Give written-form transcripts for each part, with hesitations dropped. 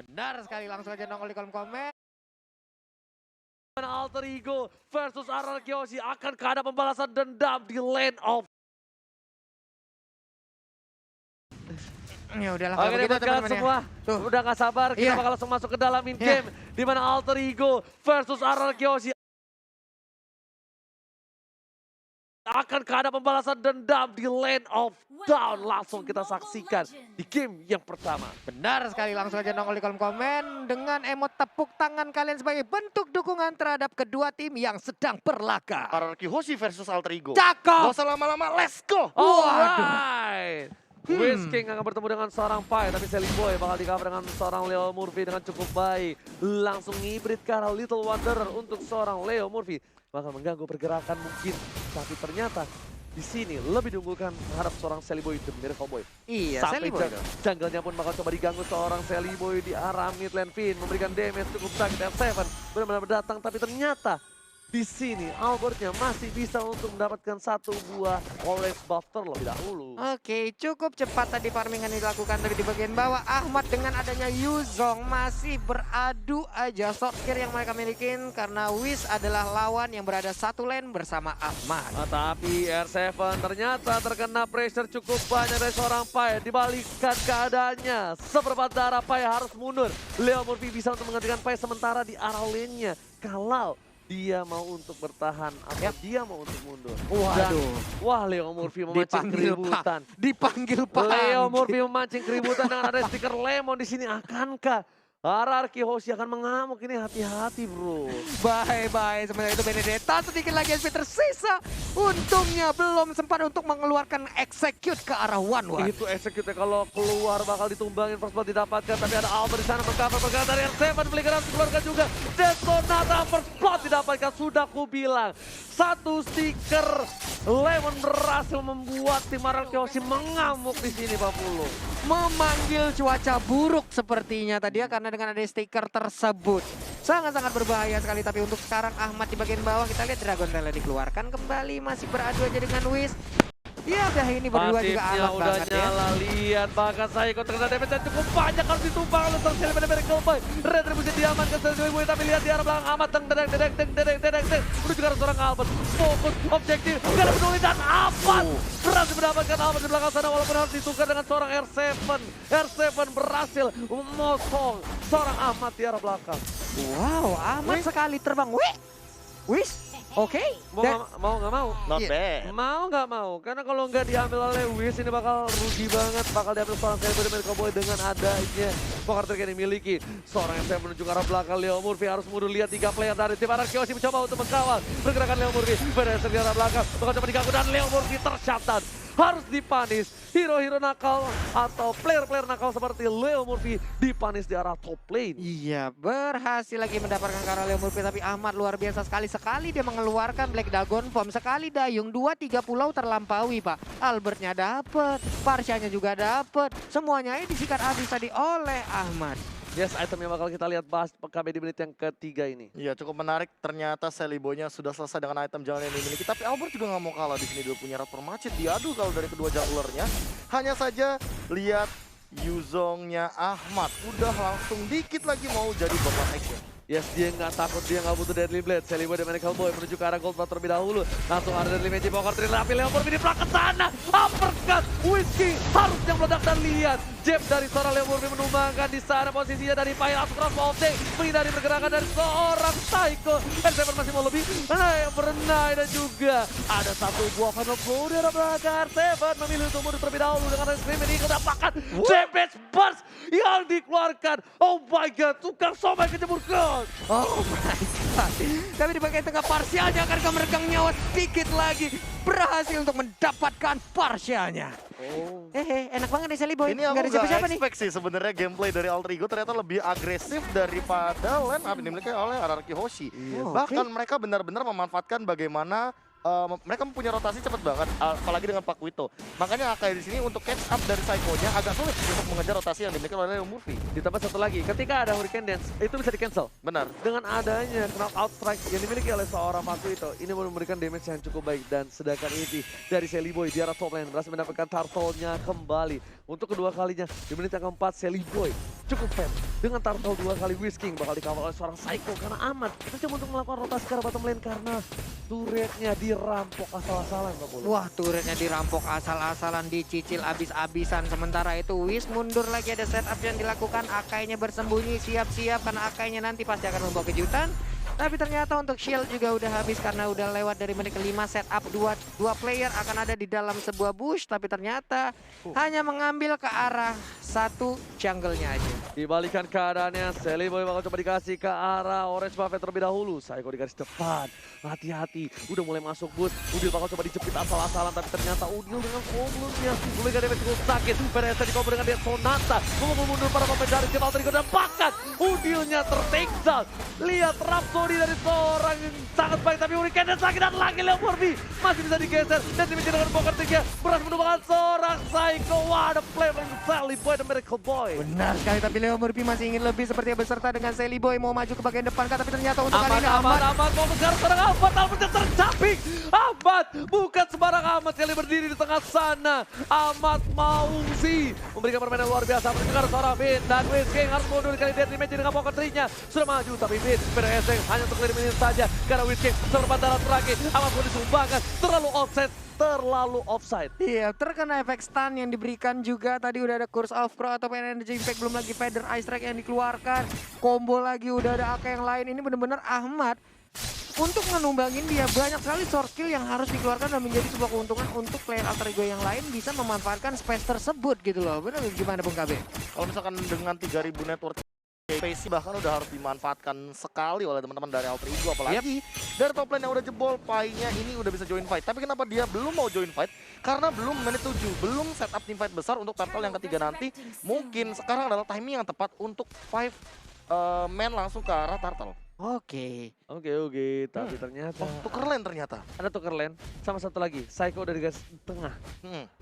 Benar sekali, langsung aja nongol di kolom komen. Alter Ego versus RRQ Hoshi akan ada pembalasan dendam di lane of. Ya udahlah Oke, kalau begitu buat kalian teman-teman ya. semua, Tuh. udah gak sabar, kita Iya. bakal langsung masuk ke dalam in Iya. game. Di mana Alter Ego versus RRQ Hoshi akan ada pembalasan dendam di lane of down. Langsung kita saksikan di game yang pertama. Benar sekali, langsung aja nongol di kolom komen dengan emot tepuk tangan kalian sebagai bentuk dukungan terhadap kedua tim yang sedang berlaga. RRQ Hoshi versus Alter Ego. Cakep. Gak usah lama-lama, let's go! Alright. Wiz King akan bertemu dengan seorang Pai, tapi Selling Boy bakal di-cover dengan seorang Leo Murphy dengan cukup baik. Langsung hybrid ke arah Little Wanderer untuk seorang Leo Murphy. Bakal mengganggu pergerakan mungkin, tapi ternyata di sini lebih diunggulkan terhadap seorang Selling Boy, The Miracle Boy. Iya, Sampai Selly Boy. jungle-nya pun bakal coba diganggu seorang Selling Boy di arah mid lane. Finn memberikan damage cukup sakit. R7 benar-benar datang, tapi ternyata di sini Albertnya masih bisa untuk mendapatkan satu buah orange buff terlebih dahulu. Oke, cukup cepat tadi farmingan dilakukan, tapi di bagian bawah Ahmad dengan adanya Yuzong masih beradu aja short kill yang mereka miliki karena Wiz adalah lawan yang berada satu lane bersama Ahmad. Tapi R7 ternyata terkena pressure cukup banyak dari seorang Pai. Dibalikkan keadaannya, seperempat darah Pai harus mundur. Leo Murphy bisa untuk menggantikan Pai sementara di arah lane-nya. Kalau dia mau untuk bertahan atau dia mau untuk mundur. Waduh. Wah, Leo Murphy memancing keributan. Dipanggil Pak. Leo Murphy memancing keributan dengan ada stiker lemon di sini. Akankah RRQ Hoshi akan mengamuk ini? Hati-hati bro. Bye-bye. Sementara itu Benedetta sedikit lagi SP tersisa. Untungnya belum sempat untuk mengeluarkan execute ke arah one-one. Itu execute kalau keluar bakal ditumbangin, first blood didapatkan. Tapi ada Albert di sana mengcover pergerakan dari R7. Flicker harus dikeluarkan juga. Detonata first blood didapatkan. Sudah ku bilang. Satu stiker lemon berhasil membuat tim RRQ Hoshi mengamuk di sini Pak Pulu. Memanggil cuaca buruk sepertinya tadi ya, karena dengan ada stiker tersebut. Sangat-sangat berbahaya sekali, tapi untuk sekarang Ahmad di bagian bawah kita lihat Dragon Tail dikeluarkan kembali, masih beradu aja dengan Wiz. Ya udah ini berdua juga Pasifnya alat udah banget ya. nyala, lihat bahkan saya ikut terkena damage dan cukup banyak harus ditumbang oleh Sir Selly pada Miracle Boy. Retribusi diamankan Selly Boy, tapi lihat di arah belakang Ahmad dedek menuju ke arah seorang Albert. Fokus objektif, gak ada peduli dan Ahmad berhasil mendapatkan Albert di belakang sana walaupun harus ditukar dengan seorang R7. R7 berhasil memotong seorang Ahmad di arah belakang. Wow, Ahmad sekali terbang. Wiz, oke. Mau nggak mau? Not Iya. bad. Mau nggak mau, karena kalau nggak diambil oleh Wiz ini bakal rugi banget, bakal diambil seorang Selby dari Cowboy dengan adanya poker trick yang dimiliki. Seorang yang menuju ke arah belakang, Leo Murphy harus mundur, lihat 3 player dari tim RRQ Hoshi mencoba untuk mengkawal pergerakan Leo Murphy. Berhasil di arah belakang, bakal coba diganggu dan Leo Murphy tercatat. Harus dipanis, hero-hero nakal atau player-player nakal seperti Leo Murphy dipanis di arah top lane. Iya, berhasil lagi mendapatkan karena Leo Murphy, tapi Ahmad luar biasa sekali dia mengeluarkan Black Dragon Form. Sekali dayung, 2-3 pulau terlampaui Pak. Albertnya dapet, Parsyanya juga dapet. Semuanya ini disikat habis tadi oleh Ahmad. Yes, item yang bakal kita lihat bahas KB di menit yang ketiga ini. Iya, cukup menarik. Ternyata Selly Boy-nya sudah selesai dengan item jungle yang dimiliki. Tapi Albert juga nggak mau kalah di sini. Dia punya raptor macet. Diadu kalau dari kedua junglernya. Hanya saja lihat Yuzongnya Ahmad. Udah langsung dikit lagi mau jadi bapak action. Yes, dia nggak takut, dia nggak butuh Deadly Blade. Selly Boy dan Miracle Boy menuju ke arah Gold Bar terlebih dahulu. Langsung ada Deadly Magic Poker Drill, tapi Leo Murphy di belakang sana. Uppercut, Whiskey harusnya meledak dan lihat. Jab dari seorang Leo Murphy menumbangkan di sana posisinya dari Pai langsung cross mounting. Menghindari pergerakan dari seorang Psycho. R7 masih mau lebih, berenai dan juga ada satu buah final blow di arah belakang. R7 memilih untuk mundur terlebih dahulu dengan scream ini mendapatkan damage burst yang dikeluarkan. Oh my god, tukang somai kecebur gold. Oh my god. Tapi di bagian tengah Parsyanya akan meregang nyawa sedikit lagi. Berhasil untuk mendapatkan Parsyanya. Oh. Enak banget nih Selly Boy. Ini aku Nggak ada nggak siapa-siapa nih. expect sih sebenarnya gameplay dari Alter Ego ternyata lebih agresif daripada lane up yang dimiliki oleh RRQ Hoshi. Iya. Bahkan mereka benar-benar memanfaatkan bagaimana mereka punya rotasi cepat banget, apalagi dengan Pak Wito. Makanya kayak di sini untuk catch up dari Psycho-nya agak sulit untuk mengejar rotasi yang dimiliki oleh Leo Murphy. Ditambah satu lagi, ketika ada Hurricane Dance, itu bisa di-cancel. Benar. Dengan adanya knockout strike yang dimiliki oleh seorang Paku itu, ini memberikan damage yang cukup baik. Dan sedangkan ini dari Selly Boy di arah top lane berhasil mendapatkan turtle-nya kembali. untuk kedua kalinya di menit yang keempat Seliboy cukup fair dengan turtle 2 kali Whisking bakal dikawal oleh seorang Psycho karena aman mencoba untuk melakukan rotasi ke arah bottom lane karena turretnya dirampok asal-asalan Pak Polo. Wah, turretnya dirampok asal-asalan, dicicil abis-abisan. Sementara itu Wiz mundur lagi, ada setup yang dilakukan, Akainya bersembunyi, siap-siap karena Akainya nanti pasti akan membawa kejutan. Tapi ternyata untuk shield juga udah habis karena udah lewat dari menit kelima. Setup dua player akan ada di dalam sebuah bush, tapi ternyata hanya mengambil ke arah satu jungle-nya aja. Dibalikan keadaannya, Seliboy bakal coba dikasih ke arah Orange Buffet terlebih dahulu. Psycho di garis depan, hati-hati, udah mulai masuk boost. Udil bakal coba dijepit asal-asalan, tapi ternyata Udil dengan kombonya mulai gak damage cukup sakit. PRS di combo dengan dia Sonata, mau mundur para pemain dari tim Alter Ego dan bahkan Udilnya ter-take down. Lihat Rhapsody dari seorang yang sangat baik, tapi Hurricane sakit dan lagi Leo Murphy masih bisa digeser dan dimenjadi dengan Poker 3 berhasil menemukan seorang Psycho. Wah, ada play dari Seliboy dan Miracle Boy. Benar sekali, tapi Leo Murphy masih ingin lebih sepertinya beserta dengan Seliboy mau maju ke bagian depan, tapi ternyata untuk kali ini Amat mau mengejar seorang Ahmad, Ahmadnya tercapik. Ahmad bukan sembarang Ahmad kali berdiri di tengah sana. Ahmad Mauzi memberikan permainan luar biasa mendengar seorang Bin dan Whisking harus mundur kali dia dimensi dengan Poker 3-nya sudah maju, tapi Bin PRS hanya untuk clear menit saja karena Whisking serba darat terakhir. Ahmad pun disumbangkan terlalu offside. Iya, terkena efek stun yang diberikan juga. Tadi udah ada Curse of Crow ataupun Energy Impact, belum lagi Feather Ice Strike yang dikeluarkan. Combo lagi udah ada AK yang lain. Ini benar-benar Ahmad untuk menumbangin dia banyak sekali source skill yang harus dikeluarkan dan menjadi sebuah keuntungan untuk player Alter Ego yang lain bisa memanfaatkan space tersebut gitu loh. Benar gimana Bung KB? Kalau misalkan dengan 3000 network space bahkan udah harus dimanfaatkan sekali oleh teman-teman dari Alter Ego, apalagi dari top lane yang udah jebol, Pai-nya ini udah bisa join fight. Tapi kenapa dia belum mau join fight? Karena belum menit 7, belum setup team fight besar untuk turtle yang ketiga nanti. Mungkin sekarang adalah timing yang tepat untuk 5 man langsung ke arah turtle. Oke. Oke, tapi ternyata Tuker lane ternyata. ada tuker lane sama satu lagi Psycho dari garis tengah.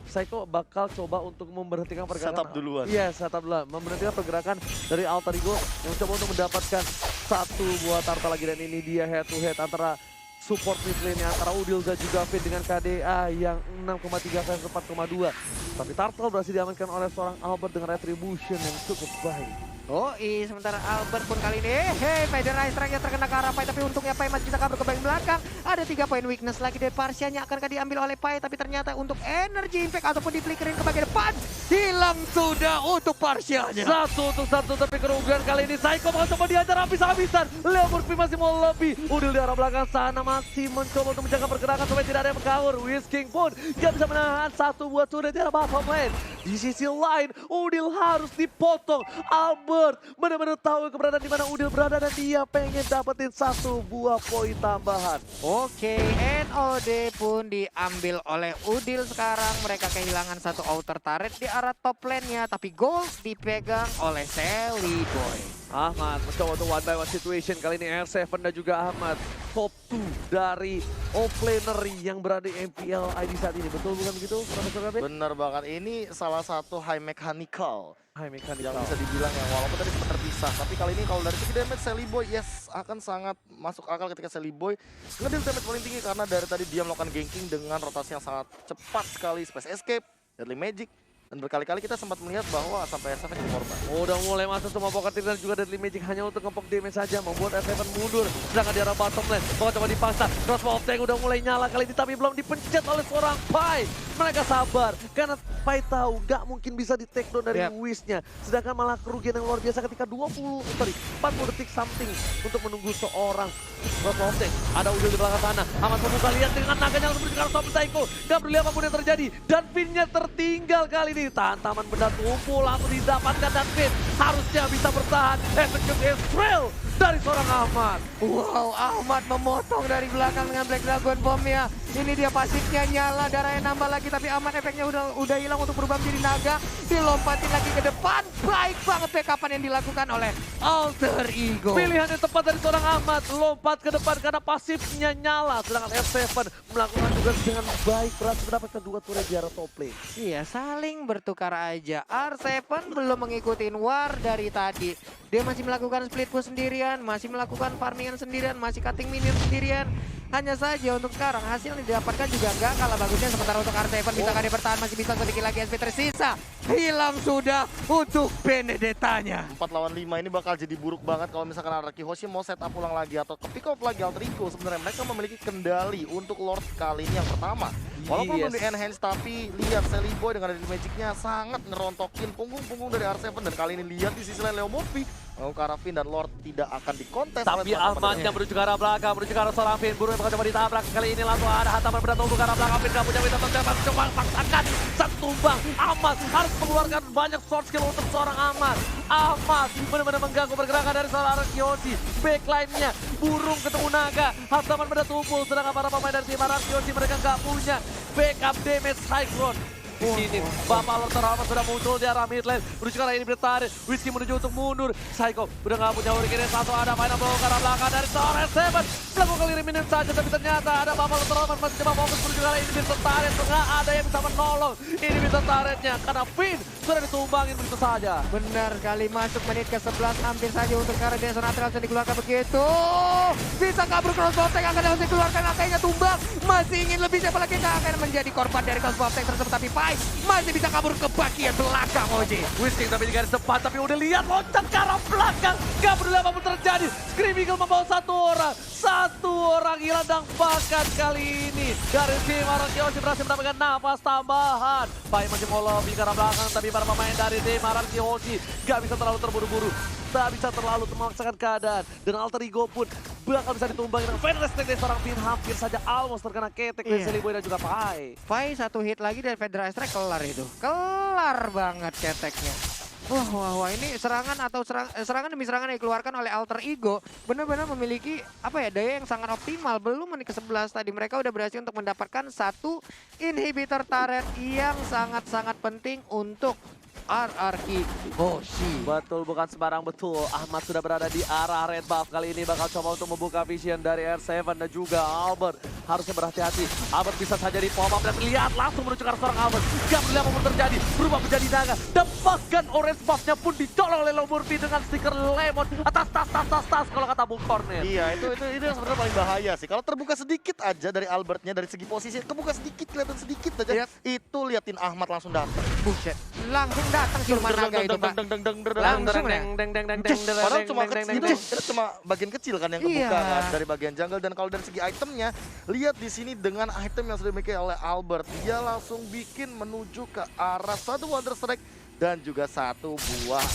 Psycho bakal coba untuk memberhentikan pergerakan. Setup duluan. Iya, setup duluan. Memberhentikan pergerakan dari Alter Ego yang coba untuk mendapatkan satu buah turtle lagi, dan ini dia head to head antara support mid lane antara Udil dan juga Finn dengan KDA yang 6,3 versus 4,2. Tapi turtle berhasil diamankan oleh seorang Albert dengan retribution yang cukup baik. Sementara Albert pun kali ini, Feather Ice Strike yang terkena ke arah Pai, tapi untungnya Pai masih bisa kabur ke bagian belakang. Ada 3 poin weakness lagi dari Parsianya, akankah diambil oleh Pai, tapi ternyata untuk Energy Impact ataupun diflickerin ke bagian depan, hilang sudah untuk Parsianya. 1-1, tapi kerugian kali ini Psycho bakal coba diajar habis-habisan. Leo Murphy masih mau lebih. Udil di arah belakang sana masih mencoba untuk menjaga pergerakan supaya tidak ada yang berkaur. Whisking pun dia bisa menahan satu buah turret di arah bottom lane. Di sisi lain, Udil harus dipotong. Albert benar-benar tahu keberadaan di mana Udil berada dan dia pengen dapetin satu buah poin tambahan. Oke, NOD pun diambil oleh Udil sekarang. Mereka kehilangan satu outer turret di arah top lane-nya, tapi gold dipegang oleh Seliboy. Ahmad mencoba untuk one by one situation, kali ini R7 dan juga Ahmad top 2 dari offlaner yang berada di MPL ID saat ini. Betul bukan begitu, Profesor Gabin? Bener banget, ini salah satu high mechanical yang Mechanical. bisa dibilang ya, walaupun tadi sempat terpisah. Tapi kali ini kalau dari segi damage Seliboy, yes, akan sangat masuk akal ketika Seliboy ngedeal damage paling tinggi karena dari tadi dia melakukan ganking dengan rotasi yang sangat cepat sekali, space escape, deadly magic. Dan berkali-kali kita sempat melihat bahwa sampai R7 jadi korban. Udah mulai masuk semua Poker dan juga Deadly Magic hanya untuk ngepok damage saja, membuat R7 mundur. Sedangkan di arah bottom lane, bakal coba dipaksa. Crossbow of Tank udah mulai nyala kali ini, tapi belum dipencet oleh seorang Pai. Mereka sabar, karena Pai tahu gak mungkin bisa di take down dari Wish-nya. Sedangkan malah kerugian yang luar biasa ketika 40 detik something untuk menunggu seorang Crossbow of Tank. Ada Udil di belakang sana, amat membuka, lihat dengan naganya langsung menuju ke arah top Psycho. Gak peduli apapun yang terjadi, dan Finn-nya tertinggal kali ini. Tahan-taman benda tumpul langsung didapatkan dan Finn harusnya bisa bertahan. Execute Israel dari seorang Ahmad. Wow, Ahmad memotong dari belakang dengan Black Dragon Bomb-nya. Ini dia pasifnya nyala, darahnya nambah lagi, tapi Ahmad efeknya udah hilang untuk berubah menjadi naga. Dilompatin lagi ke depan. Baik banget backupan yang dilakukan oleh Alter Ego. Pilihan yang tepat dari seorang Ahmad, lompat ke depan karena pasifnya nyala. Sedangkan R7 melakukan juga dengan baik, berhasil mendapatkan 2 turret di arah top lane. Iya, saling bertukar aja. R7 belum mengikuti war dari tadi. Dia masih melakukan split push sendirian, masih melakukan farmingan sendirian, masih cutting minion sendirian. Hanya saja untuk sekarang hasil yang didapatkan juga nggak kalah bagusnya. Sementara untuk R7 bisa kali bertahan, masih bisa sedikit lagi SP tersisa. Hilang sudah untuk Benedettanya. 4 lawan 5 ini bakal jadi buruk banget kalau misalkan Araki Hoshi mau setup ulang lagi atau ke pick off lagi Alter Ego. Sebenarnya mereka memiliki kendali untuk Lord kali ini yang pertama. Walaupun belum di enhance, tapi lihat Celiboy dengan Deadly Magic-nya sangat nerontokin punggung-punggung dari R7. Dan kali ini lihat di sisi lain Leo Murphy, Karafin dan Lord tidak akan dikontes. Tapi Ahmadnya menuju ke arah belakang, menuju ke arah seorang Finn. Buru yang bakal coba ditabrak. Kali ini langsung ada hantaman berat untuk ke arah belakang. Finn gak punya minta tembak, coba paksakan. Satu tumbang, Ahmad harus mengeluarkan banyak sword skill untuk seorang Ahmad. Ahmad benar-benar mengganggu pergerakan dari seorang Araki. Backline-nya burung ketemu naga. Hantaman berat tumpul, sedangkan para pemain dari tim Araki mereka gak punya backup damage high ground. Di sini, Bapak Lord terhormat sudah muncul di arah mid lane. Menuju ke arah ini bertarik. Whiskey menuju untuk mundur. Psycho udah gak punya hurricane. Satu ada final blow ke arah belakang dari seorang Seven. Melakukan clear minion saja, tapi ternyata ada Bapak Lord terhormat masih coba fokus menuju ke arah ini bertarik. Tengah ada yang bisa menolong. Ini bisa taretnya karena Finn sudah ditumbangin begitu saja. Benar sekali, masuk menit ke-11 hampir saja untuk sekarang dia Sonatral sudah dikeluarkan begitu. Bisa kabur cross bottek, akan harus dikeluarkan, angkanya tumbang. Masih ingin lebih, siapa lagi yang akan menjadi korban dari cross bottek tersebut, tapi Pai masih bisa kabur ke bagian belakang Oji. Whiskey tapi di garis depan, tapi udah lihat loncat ke arah belakang. Gak peduli apapun terjadi. Scream Eagle membawa satu orang hilang dan bahkan kali ini dari tim Araki berhasil mendapatkan nafas tambahan. Pai masih mau lobby ke arah belakang, tapi para pemain dari tim Araki gak bisa terlalu terburu-buru. Tak bisa terlalu memaksakan keadaan. Dan Alter Ego pun bakal bisa ditumbangin dengan Final Strike dari seorang Finn. Hampir saja almost terkena ketek dari Celiboy dan juga Pai. Pai satu hit lagi dari Federal Strike, kelar itu. Kelar banget keteknya. Wah, ini serangan atau serangan demi serangan yang dikeluarkan oleh Alter Ego benar-benar memiliki daya yang sangat optimal. Belum menit ke-11 tadi mereka udah berhasil untuk mendapatkan satu inhibitor turret yang sangat-sangat penting untuk RRQ Hoshi. Betul, bukan sembarang betul. Ahmad sudah berada di arah red buff. Kali ini bakal coba untuk membuka vision dari R7 dan juga Albert. Harusnya berhati-hati. Albert bisa saja di pop up dan lihat langsung menuju ke arah seorang Albert. Gak peduli apapun terjadi, berubah menjadi naga. Dan bahkan orange buff-nya pun dicolong oleh Leo Murphy dengan stiker lemon atas tas kalau kata Bung Cornet. Iya, itu yang sebenarnya paling bahaya sih. Kalau terbuka sedikit aja dari Albertnya, dari segi posisi, kebuka sedikit, kelihatan sedikit aja. Itu liatin Ahmad langsung datang. Buset, langsung datang siluman naga itu, Pak. Langsung ya. Padahal cuma bagian kecil kan yang kebuka kan dari bagian jungle. Dan kalau dari segi itemnya, lihat di sini dengan item yang sudah dimiliki oleh Albert, dia langsung bikin menuju ke arah satu Wonder Strike dan juga satu buah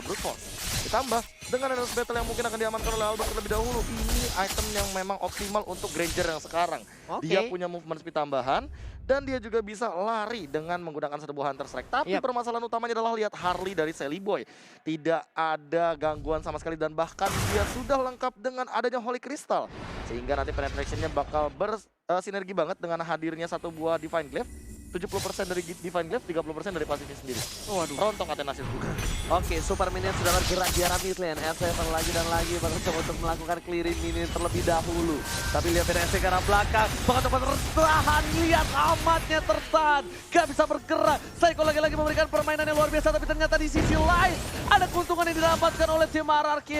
Brute Force. Ditambah dengan Endless Battle yang mungkin akan diamankan oleh Albert terlebih dahulu. Ini item yang memang optimal untuk Granger yang sekarang. Dia punya movement speed tambahan dan dia juga bisa lari dengan menggunakan satu buah Hunter Strike. Tapi permasalahan utamanya adalah lihat Harley dari Celiboy. Tidak ada gangguan sama sekali dan bahkan dia sudah lengkap dengan adanya Holy Crystal. Sehingga nanti penetrationnya bakal bersinergi banget dengan hadirnya satu buah Divine Glaive. 70% dari Divine Glaive, 30% dari pasifnya sendiri. Waduh. Rontok Athenasis juga. Oke, Super Minion sudah bergerak di arah mid lane. R7 lagi dan lagi bakal coba untuk melakukan clearing minion terlebih dahulu. Tapi lihat PNSC ke arah belakang. Bakal coba tertahan. Lihat Ahmadnya tertahan. Gak bisa bergerak. Psycho lagi-lagi memberikan permainan yang luar biasa. Tapi ternyata di sisi lain ada keuntungan yang didapatkan oleh tim RRQ.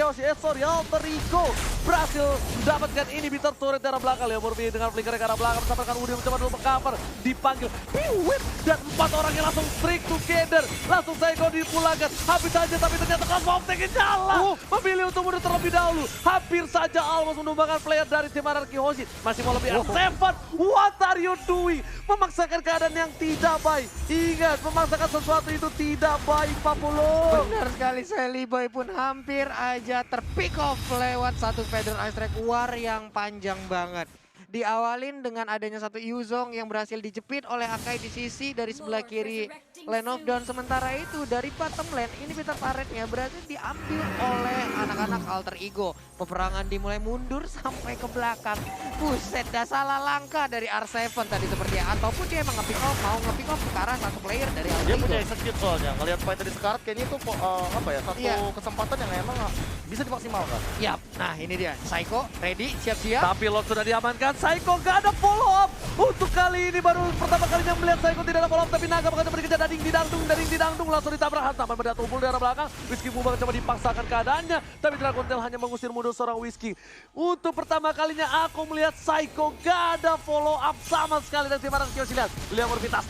Alter Ego berhasil mendapatkan inhibitor turret di arah belakang. Leo Murphy dengan flicker ke arah belakang. Mendapatkan Udi mencoba dulu meng-cover. Dipanggil. Whip dan 4 orang yang langsung strict together. Langsung Psycho dipulangkan. Habis saja tapi ternyata Cosmo Optic nyala. Memilih untuk mundur terlebih dahulu. Hampir saja almost menumbangkan player dari tim Araki Hoshi. Masih mau lebih R7. What are you doing? Memaksakan keadaan yang tidak baik. Ingat, memaksakan sesuatu itu tidak baik, Papulo. Benar sekali, Celiboy pun hampir aja terpick off lewat satu Federal Strike war yang panjang banget. Diawalin dengan adanya satu Yuzong yang berhasil dijepit oleh Akai di sisi dari sebelah kiri lane of down. Sementara itu dari bottom lane ini Peter Turretnya berhasil diambil oleh anak-anak Alter Ego. Peperangan dimulai mundur sampai ke belakang. Buset, dah salah langkah dari R7 tadi sepertinya. Ataupun dia emang nge-pick off, mau nge-pick off ke arah satu player dari Alter Dia Ego. punya execute soalnya. Ngelihat fight tadi sekarat kayaknya itu satu kesempatan yang emang bisa dimaksimalkan. Yap, nah ini dia. Psycho ready, siap-siap. Tapi Lord sudah diamankan. Saiko gak ada follow up. Untuk kali ini baru pertama kalinya melihat Saiko tidak ada follow up, tapi Naga bakal dikejar dading didangdung langsung ditabrak hantam melihat tumpul dari arah belakang. Whiskey Bubang coba dipaksakan keadaannya, tapi Dragon Tail hanya mengusir mundur seorang Whiskey. Untuk pertama kalinya aku melihat Saiko gak ada follow up sama sekali dari tim Araki Hoshi. Lihat, Leo Murphy tas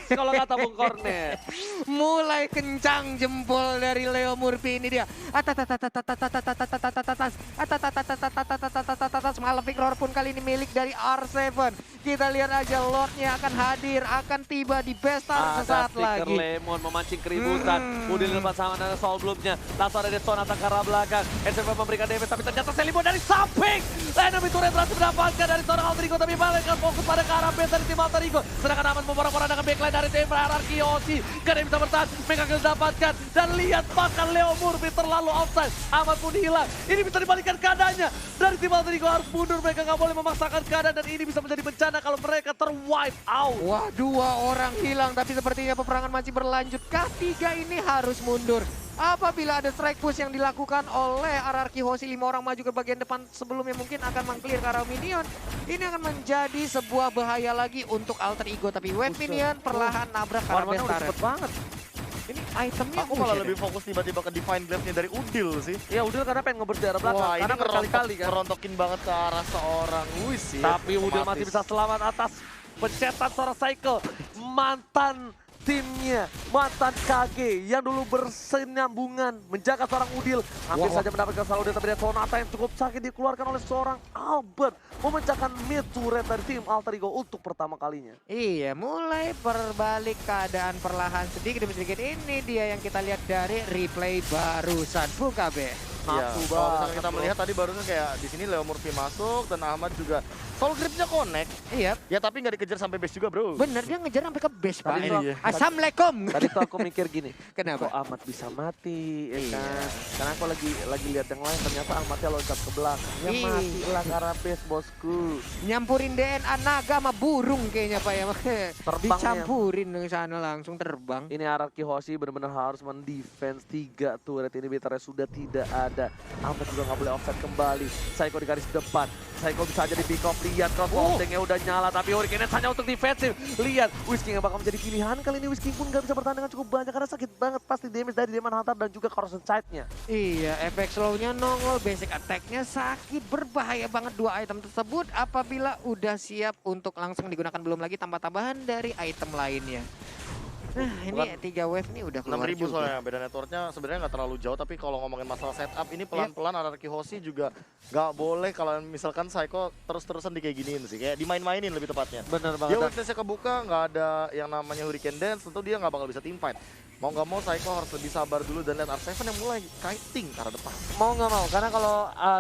kalau kata Bung Kornet. Mulai kencang jempol dari Leo Murphy ini dia. Malefic Roar pun kali ini milik dari R7. Kita lihat aja Lordnya akan hadir, akan tiba di Bestar sesaat lagi. Lemon memancing keributan. Udil lepas sama dari Soul Bloom-nya. Langsung ada Deadstone attack ke arah belakang. SFM memberikan damage, tapi ternyata Celibo dari samping. Enemy turret berhasil mendapatkan dari seorang Alter Ego, tapi balik fokus pada ke arah base dari tim Alter Ego. Sedangkan Ahmad memborong-borong dengan backline dari tim Araki Hoshi. Gak ada yang bisa bertahan, Mega Kill dapatkan. Dan lihat bahkan Leo Murphy terlalu offside. Ahmad pun hilang. Ini bisa dibalikan keadaannya. Dari tim Alter Ego harus mundur, mereka gak boleh memaksakan keadaan. Dan ini bisa menjadi bencana kalau mereka ter-wipe out. Wah, 2 orang hilang, tapi sepertinya peperangan masih berlanjut. K3 ini harus mundur. Apabila ada strike push yang dilakukan oleh Araki Hoshi, 5 orang maju ke bagian depan sebelumnya mungkin akan meng-clear ke arah minion. Ini akan menjadi sebuah bahaya lagi untuk Alter Ego, tapi wave minion perlahan nabrak ke arah base turret. Cepet banget. Ini itemnya Aku malah lebih fokus tiba-tiba ke Divine Blade-nya dari Udil sih. Ya Udil karena pengen ngebers di arah belakang. Wah, ini Karena berkali-kali kan. merontokin banget ke arah seorang Luis ya. Tapi Udil masih bisa selamat atas pencetan seorang Cycle. Mantan timnya, mantan KG yang dulu bersenambungan menjaga seorang Udil. Hampir saja mendapatkan saldo tapi ada Sonata yang cukup sakit dikeluarkan oleh seorang Albert. Memecahkan mid turret dari tim Alter Ego untuk pertama kalinya. Iya, mulai berbalik keadaan perlahan sedikit demi sedikit. Ini dia yang kita lihat dari replay barusan. Bukabe. Iya, kalau misalnya kita melihat tadi barusan kayak di sini Leo Murphy masuk dan Ahmad juga soul gripnya connect. Iya. Ya tapi nggak dikejar sampai base juga bro. Bener, dia ngejar sampai ke base, Pak. Tadi tuh- Assalamualaikum. Tadi tuh aku mikir gini, Kenapa? kok Ahmad bisa mati, ya Iya. kan? Karena aku lagi lihat yang lain, ternyata Ahmadnya loncat ke belakang. Ya Iya. matilah karena base bosku. Nyampurin DNA naga sama burung kayaknya, Pak ya. Terbang Dicampurin ke sana langsung terbang. Ini Araki Hoshi benar-benar harus mendefense 3 turret ini, bitarnya sudah tidak ada. Ahmad juga nggak boleh offset kembali. Saiko di garis depan. Saiko bisa aja di pick off. Lihat crossbow-nya udah nyala, tapi Hurricane hanya untuk defensif. Lihat Whiskey yang bakal menjadi pilihan kali ini. Whiskey pun nggak bisa bertahan dengan cukup banyak karena sakit banget pasti damage dari Demon Hunter dan juga corrosion side-nya. Iya, efek slow-nya nongol, basic attack-nya sakit. Berbahaya banget 2 item tersebut apabila udah siap untuk langsung digunakan, belum lagi tambah-tambahan dari item lainnya. Nah, ini 3 wave nih udah keluar 6.000 juga. soalnya, beda networknya sebenarnya nggak terlalu jauh, tapi kalau ngomongin masalah setup ini pelan-pelan Araki Hoshi juga nggak boleh kalau misalkan Saiko terus-terusan di kayak giniin sih, kayak dimain-mainin lebih tepatnya. Bener Dia banget. weakness-nya kebuka, nggak ada yang namanya Hurricane Dance, tentu dia nggak bakal bisa team fight. Mau nggak mau Saiko harus lebih sabar dulu dan lihat R7 yang mulai kiting ke arah depan. Mau nggak mau, karena kalau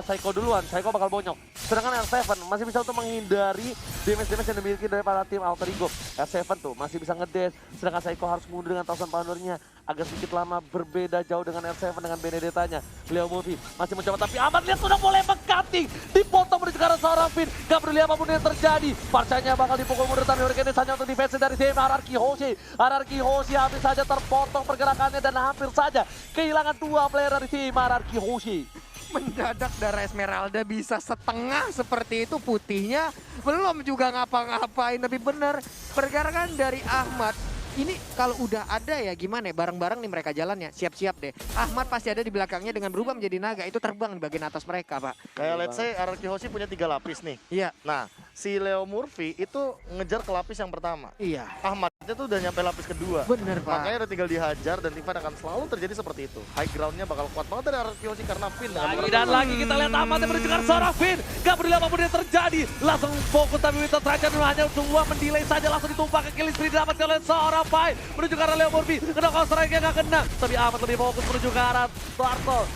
Saiko duluan, Saiko bakal bonyok. Sedangkan R7 masih bisa untuk menghindari damage-damage yang dimiliki dari para tim Alter Ego. R7 tuh masih bisa ngedash, sedangkan Saiko harus mundur dengan Thousand Pounder-nya. Agak sedikit lama, berbeda jauh dengan R7 dengan Benedetta-nya. Leo Murphy masih mencoba, tapi Ahmad lihat sudah mulai meng-cutting. Dipotong menuju ke arah seorang Finn. Gak peduli apapun yang terjadi. Parcanya bakal dipukul mundur, tapi Hurricane hanya untuk defense dari tim Araki Hoshi. Araki Hoshi habis saja terpotong pergerakannya dan hampir saja kehilangan 2 player dari tim Araki Hoshi. Mendadak darah Esmeralda bisa setengah seperti itu, putihnya belum juga ngapa-ngapain. Tapi bener, pergerakan dari Ahmad ini kalau udah ada ya gimana ya, bareng-bareng nih mereka jalannya, siap-siap deh. Ahmad pasti ada di belakangnya dengan berubah menjadi naga, itu terbang di bagian atas mereka, Pak. Kayak let's say Araki Hoshi punya 3 lapis nih. Iya, Nah, si Leo Murphy itu ngejar ke lapis yang pertama. iya. Ahmadnya tuh udah nyampe lapis kedua. Bener, Pak. Makanya udah tinggal dihajar dan Tifa akan selalu terjadi seperti itu. High groundnya bakal kuat banget dari Araki Hoshi karena Finn. Lagi dan lagi kita lihat Ahmad yang menunjukkan seorang Finn. Gak peduli apapun yang terjadi. Langsung fokus tapi Winter Striker hanya semua mendelay saja. Langsung ditumpah ke kill spree didapatkan oleh seorang Pai. Menuju ke arah Leo Murphy. Kena counter strike-nya gak kena. Tapi Ahmad lebih fokus menuju ke arah Turtle.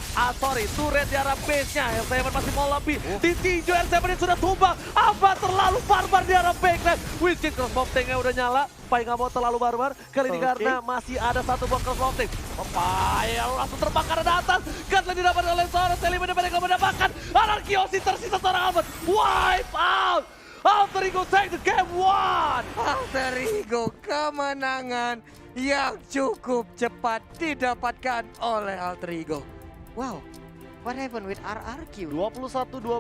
Turret di arah base-nya. R7 masih mau lebih. Ditinju R7 yang sudah tumbang. Ahmad terlalu barbar di arah backline. Whiskey crossbow tank-nya udah nyala. Pai nggak mau terlalu barbar. Kali ini karena masih ada 1 buah crossbow tank. Pai langsung terbang ke arah atas. Gatlan didapatkan oleh seorang Selly. Mereka mendapatkan Araki Hoshi, tersisa seorang Ahmad. Wipe out. Alter Ego take the game 1. Alter Ego, kemenangan yang cukup cepat didapatkan oleh Alter Ego. Wow, what happened with RRQ? 21-12.